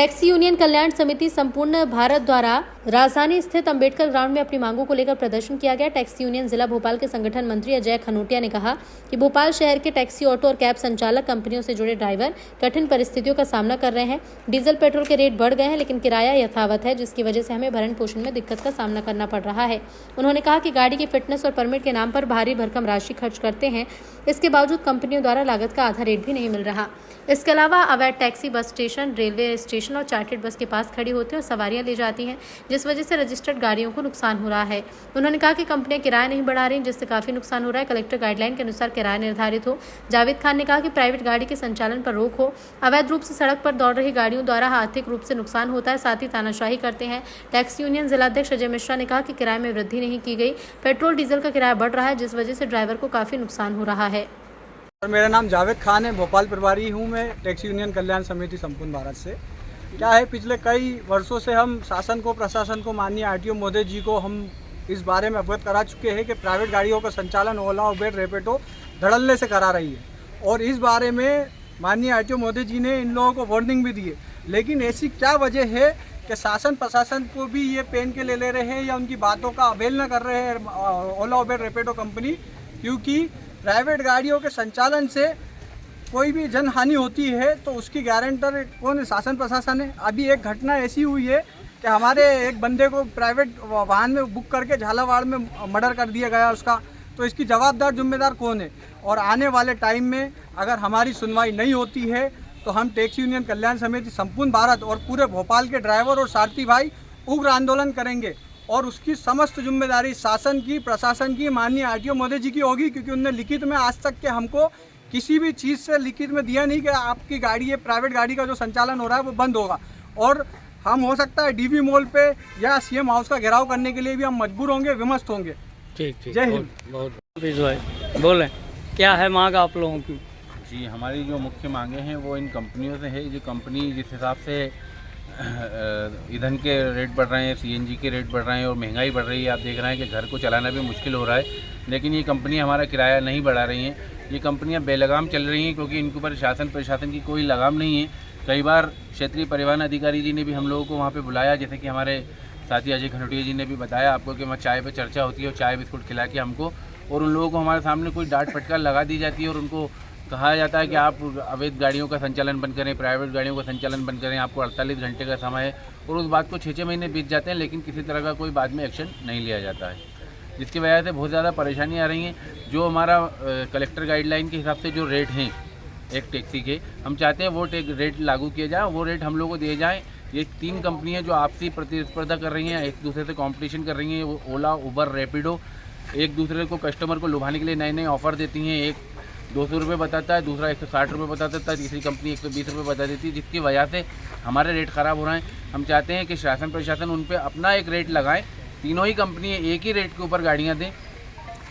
Taxi union कल्याण समिति संपूर्ण भारत द्वारा राजधानी स्थित अंबेडकर ग्राउंड में अपनी मांगों को लेकर प्रदर्शन किया गया। टैक्सी यूनियन जिला भोपाल के संगठन मंत्री अजय खनोटिया ने कहा कि भोपाल शहर के टैक्सी, ऑटो और कैब संचालक कंपनियों से जुड़े ड्राइवर कठिन परिस्थितियों का सामना कर रहे हैं। डीजल पेट्रोल के रेट बढ़ गए हैं, लेकिन किराया यथावत है, जिसकी वजह से हमें भरण पोषण में दिक्कत का सामना करना पड़ रहा है। उन्होंने कहा कि गाड़ी की फिटनेस और परमिट के नाम पर भारी भरकम राशि खर्च करते हैं, इसके बावजूद कंपनियों द्वारा लागत का आधा रेट भी नहीं मिल रहा। इसके अलावा अवैध taxi bus station, railway station और चार्टर्ड बस के पास खड़ी होती है और सवारियां ले जाती हैं, जिस वजह से रजिस्टर्ड गाड़ियों को नुकसान हो रहा है। उन्होंने कहा कि कंपनियां किराया नहीं बढ़ा रही, जिससे काफी नुकसान हो रहा है। कलेक्टर गाइडलाइन के अनुसार किराया निर्धारित हो। जावेद खान ने कहा कि प्राइवेट गाड़ी के संचालन पर रोक हो। अवैध रूप से सड़क पर दौड़ रही गाड़ियों द्वारा आर्थिक रूप से नुकसान होता है, साथ ही तानाशाही करते हैं। टैक्सी यूनियन जिलाध्यक्ष अजय मिश्रा ने कहा कि किराए में वृद्धि नहीं की गई। पेट्रोल डीजल का किराया बढ़ रहा है, जिस वजह से ड्राइवर को काफी नुकसान हो रहा है। मेरा नाम जावेद खान है, भोपाल प्रभारी हूँ मैं टैक्सी यूनियन कल्याण समिति संपूर्ण भारत से। क्या है, पिछले कई वर्षों से हम शासन को, प्रशासन को, माननीय आरटीओ महोदय जी को हम इस बारे में अवगत करा चुके हैं कि प्राइवेट गाड़ियों का संचालन ओला, उबेर, रैपिडो धड़ल्ले से करा रही है। और इस बारे में माननीय आरटीओ महोदय जी ने इन लोगों को वार्निंग भी दी है। लेकिन ऐसी क्या वजह है कि शासन प्रशासन को भी ये पेन के ले रहे हैं या उनकी बातों का अवहेलना कर रहे हैं ओला, उबेर, रैपिडो कंपनी? क्योंकि प्राइवेट गाड़ियों के संचालन से कोई भी जनहानि होती है तो उसकी गारंटर कौन है? शासन प्रशासन है। अभी एक घटना ऐसी हुई है कि हमारे एक बंदे को प्राइवेट वाहन में बुक करके झालावाड़ में मर्डर कर दिया गया उसका। तो इसकी जवाबदार जिम्मेदार कौन है? और आने वाले टाइम में अगर हमारी सुनवाई नहीं होती है तो हम टैक्सी यूनियन कल्याण समिति संपूर्ण भारत और पूरे भोपाल के ड्राइवर और सारथी भाई उग्र आंदोलन करेंगे। और उसकी समस्त जिम्मेदारी शासन की, प्रशासन की, माननीय आरटीओ महोदय जी की होगी, क्योंकि उन्होंने लिखित में आज तक के हमको किसी भी चीज़ से लिखित में दिया नहीं कि आपकी गाड़ी है, प्राइवेट गाड़ी का जो संचालन हो रहा है वो बंद होगा। और हम हो सकता है डीवी मॉल पे या सीएम हाउस का घेराव करने के लिए भी हम मजबूर होंगे, विमस्त होंगे। ठीक ठीक, जय हिंद। बहुत बोलें, क्या है मांग आप लोगों की? जी, हमारी जो मुख्य मांगे हैं वो इन कंपनियों से है। ये कंपनी जिस हिसाब से ईंधन के रेट बढ़ रहे हैं, सीएनजी के रेट बढ़ रहे हैं और महंगाई बढ़ रही है, आप देख रहे हैं कि घर को चलाना भी मुश्किल हो रहा है। लेकिन ये कंपनी हमारा किराया नहीं बढ़ा रही हैं। ये कंपनियां बेलगाम चल रही हैं क्योंकि इनके ऊपर शासन प्रशासन की कोई लगाम नहीं है। कई बार क्षेत्रीय परिवहन अधिकारी जी ने भी हम लोगों को वहाँ पर बुलाया, जैसे कि हमारे साथी अजय खनोटिया जी ने भी बताया आपको कि वहाँ चाय पर चर्चा होती है और चाय बिस्कुट खिला के हमको, और उन लोगों को हमारे सामने कोई डांट फटकार लगा दी जाती है और उनको कहा जाता है कि आप अवैध गाड़ियों का संचालन बंद करें, प्राइवेट गाड़ियों का संचालन बंद करें, आपको 48 घंटे का समय है। और उस बात को 6-6 महीने बीत जाते हैं, लेकिन किसी तरह का कोई बाद में एक्शन नहीं लिया जाता है, जिसकी वजह से बहुत ज़्यादा परेशानी आ रही हैं। जो हमारा कलेक्टर गाइडलाइन के हिसाब से जो रेट हैं एक टैक्सी के, हम चाहते हैं वो रेट लागू किए जाए, वो रेट हम लोग को दिए जाएँ। ये 3 कंपनियाँ जो आपसी प्रतिस्पर्धा कर रही हैं, एक दूसरे से कॉम्पिटिशन कर रही हैं, वो ओला, उबर, रैपिडो, एक दूसरे को कस्टमर को लुभाने के लिए नए नए ऑफ़र देती हैं। एक 200 रुपये बताता है, दूसरा 160 रुपये बता देता है, तीसरी कंपनी 120 रुपये बता देती है, जिसकी वजह से हमारे रेट ख़राब हो रहे हैं। हम चाहते हैं कि शासन प्रशासन उन पर अपना एक रेट लगाएं, तीनों ही कंपनी एक ही रेट के ऊपर गाड़ियां दें,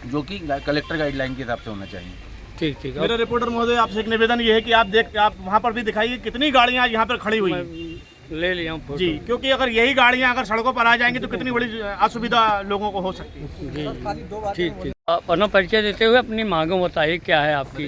जो कि कलेक्टर गाइडलाइन के हिसाब से होना चाहिए। ठीक ठीक। मेरा रिपोर्टर महोदय आपसे एक निवेदन ये है कि आप वहाँ पर भी दिखाइए कितनी गाड़ियाँ यहाँ पर खड़ी हुई हैं। ले लिया फोटो जी, क्योंकि अगर यही गाड़ियाँ अगर सड़कों पर आ जाएंगी तो कितनी बड़ी असुविधा लोगों को हो सकती है। जी ठीक ठीक। अपना परिचय देते हुए अपनी मांगों बताइए, क्या है आपकी?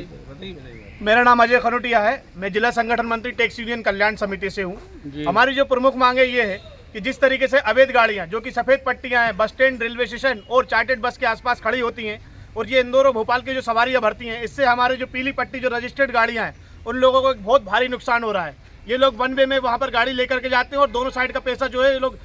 मेरा नाम अजय खनोटिया है, मैं जिला संगठन मंत्री टैक्सी यूनियन कल्याण समिति से हूँ। हमारी जो प्रमुख मांगे ये है कि जिस तरीके से अवैध गाड़ियाँ जो कि सफ़ेद पट्टियाँ हैं, बस स्टैंड, रेलवे स्टेशन और चार्टर्ड बस के आसपास खड़ी होती हैं और ये इंदौर और भोपाल की जो सवारियाँ भरती हैं, इससे हमारे जो पीली पट्टी जो रजिस्टर्ड गाड़ियाँ हैं उन लोगों को बहुत भारी नुकसान हो रहा है। ये लोग वन वे में वहाँ पर गाड़ी लेकर के जाते हैं और दोनों साइड का पैसा जो है ये लोग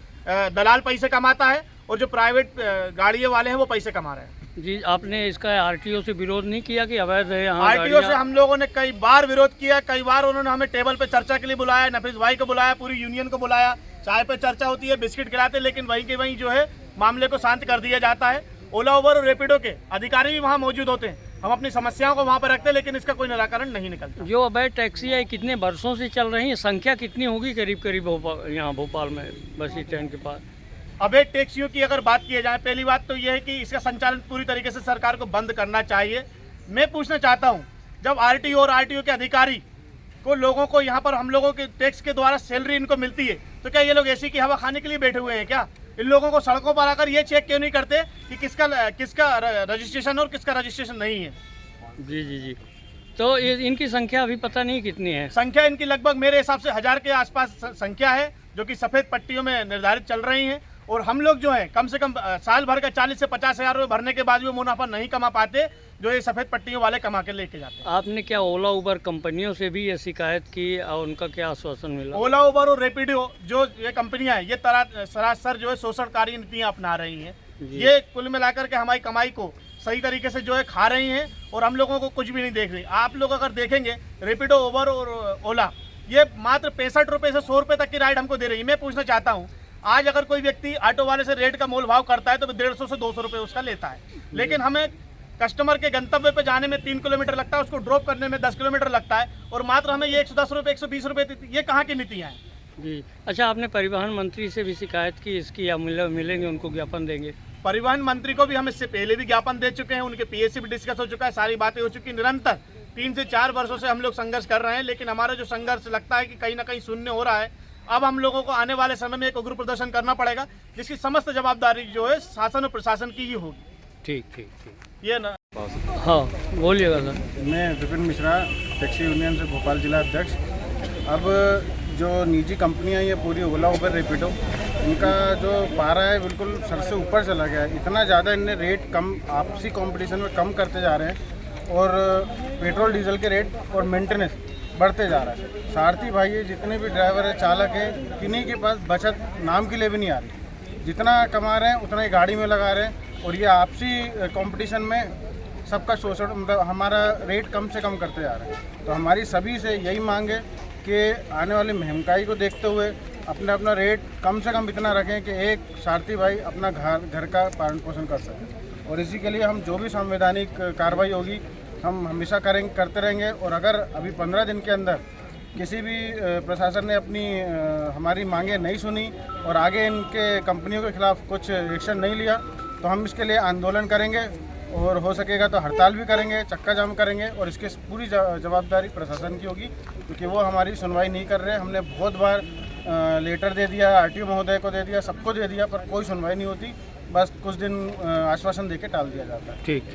दलाल पैसे कमाता है और जो प्राइवेट गाड़ी वाले हैं वो पैसे कमा रहे हैं। जी, आपने इसका आरटीओ से विरोध नहीं किया कि अवैध है यहाँ? आरटीओ से हम लोगों ने कई बार विरोध किया, कई बार उन्होंने हमें टेबल पे चर्चा के लिए बुलाया, नफीस भाई को बुलाया, पूरी यूनियन को बुलाया, चाय पे चर्चा होती है, बिस्किट खिलाते, लेकिन वहीं के वहीं जो है मामले को शांत कर दिया जाता है। ओला, उबर और रैपिडो के अधिकारी भी वहाँ मौजूद होते हैं, हम अपनी समस्याओं को वहाँ पर रखते हैं, लेकिन इसका कोई निराकरण नहीं निकलता। जो अवैध टैक्सी है कितने वर्षों से चल रही है, संख्या कितनी होगी करीब करीब यहाँ भोपाल में बस स्टैंड के पास? अवैध टैक्सियों की अगर बात की जाए, पहली बात तो यह है कि इसका संचालन पूरी तरीके से सरकार को बंद करना चाहिए। मैं पूछना चाहता हूं, जब आरटीओ और आरटीओ के अधिकारी को लोगों को यहाँ पर हम लोगों के टैक्स के द्वारा सैलरी इनको मिलती है, तो क्या ये लोग एसी की हवा खाने के लिए बैठे हुए हैं क्या? इन लोगों को सड़कों पर आकर ये चेक क्यों नहीं करते कि किसका रजिस्ट्रेशन और किसका रजिस्ट्रेशन नहीं है? जी जी जी। तो ये इनकी संख्या अभी पता नहीं कितनी है। संख्या इनकी लगभग मेरे हिसाब से 1000 के आसपास संख्या है, जो कि सफ़ेद पट्टियों में निर्धारित चल रही हैं। और हम लोग जो है कम से कम साल भर का 40 से 50 हज़ार रुपये भरने के बाद भी मुनाफा नहीं कमा पाते, जो ये सफ़ेद पट्टियों वाले कमा के लेके जाते हैं। आपने क्या ओला उबर कंपनियों से भी ये शिकायत की और उनका क्या आश्वासन मिला? ओला उबर और रैपिडो जो ये कंपनियां हैं, ये सरासर जो है शोषणकारी नीतियां अपना रही हैं। ये कुल मिलाकर के हमारी कमाई को सही तरीके से जो है खा रही हैं और हम लोगों को कुछ भी नहीं देख रही। आप लोग अगर देखेंगे रैपिडो, उबर और ओला, ये मात्र 65 रुपये से 100 रुपये तक की राइड हमको दे रही है। मैं पूछना चाहता हूँ, आज अगर कोई व्यक्ति ऑटो वाले से रेट का मोल भाव करता है तो 150 से 200 रुपये उसका लेता है, लेकिन हमें कस्टमर के गंतव्य पे जाने में 3 किलोमीटर लगता है, उसको ड्रॉप करने में 10 किलोमीटर लगता है, और मात्र हमें ये 110 रुपये 120 रुपये देती। ये कहाँ की नीतियाँ हैं? जी अच्छा, आपने परिवहन मंत्री से भी शिकायत की इसकी, या मिलेंगे उनको ज्ञापन देंगे? परिवहन मंत्री को भी हम इससे पहले भी ज्ञापन दे चुके हैं, उनके पीएस से भी डिस्कस हो चुका है, सारी बातें हो चुकी। निरंतर 3 से 4 वर्षों से हम लोग संघर्ष कर रहे हैं, लेकिन हमारा जो संघर्ष लगता है कि कहीं ना कहीं शून्य हो रहा है। अब हम लोगों को आने वाले समय में एक उग्र प्रदर्शन करना पड़ेगा, जिसकी समस्त जवाबदारी जो है शासन और प्रशासन की ही होगी। ठीक ठीक ठीक, ये ना हाँ बोलिएगा सर। मैं विपिन मिश्रा, टैक्सी यूनियन से भोपाल जिला अध्यक्ष। अब जो निजी कंपनियां ये पूरी ओला उबर रैपिडो, इनका जो पारा है बिल्कुल सर से ऊपर चला गया है। इतना ज़्यादा इनने रेट कम आपसी कंपटीशन में कम करते जा रहे हैं, और पेट्रोल डीजल के रेट और मेंटेनेंस बढ़ते जा रहा है। सारथी भाई ये जितने भी ड्राइवर है, चालक है, किन्हीं के पास बचत नाम के लिए भी नहीं आ रही। जितना कमा रहे हैं उतना ही गाड़ी में लगा रहे हैं, और ये आपसी कंपटीशन में सबका शोषण, मतलब हमारा रेट कम से कम करते जा रहे हैं। तो हमारी सभी से यही मांग है कि आने वाली महंगाई को देखते हुए अपना रेट कम से कम इतना रखें कि एक सारथी भाई अपना घर का पालन पोषण कर सकें। और इसी के लिए हम जो भी संवैधानिक कार्रवाई होगी हम हमेशा करते रहेंगे। और अगर अभी 15 दिन के अंदर किसी भी प्रशासन ने अपनी हमारी मांगें नहीं सुनी और आगे इनके कंपनियों के खिलाफ कुछ एक्शन नहीं लिया, तो हम इसके लिए आंदोलन करेंगे, और हो सकेगा तो हड़ताल भी करेंगे, चक्का जाम करेंगे। और इसकी पूरी जवाबदारी प्रशासन की होगी, क्योंकि वो हमारी सुनवाई नहीं कर रहे। हमने बहुत बार लेटर दे दिया, आरटीओ महोदय को दे दिया, सबको दे दिया, पर कोई सुनवाई नहीं होती। बस कुछ दिन आश्वासन देके टाल दिया जाता है। ठीक ठीक।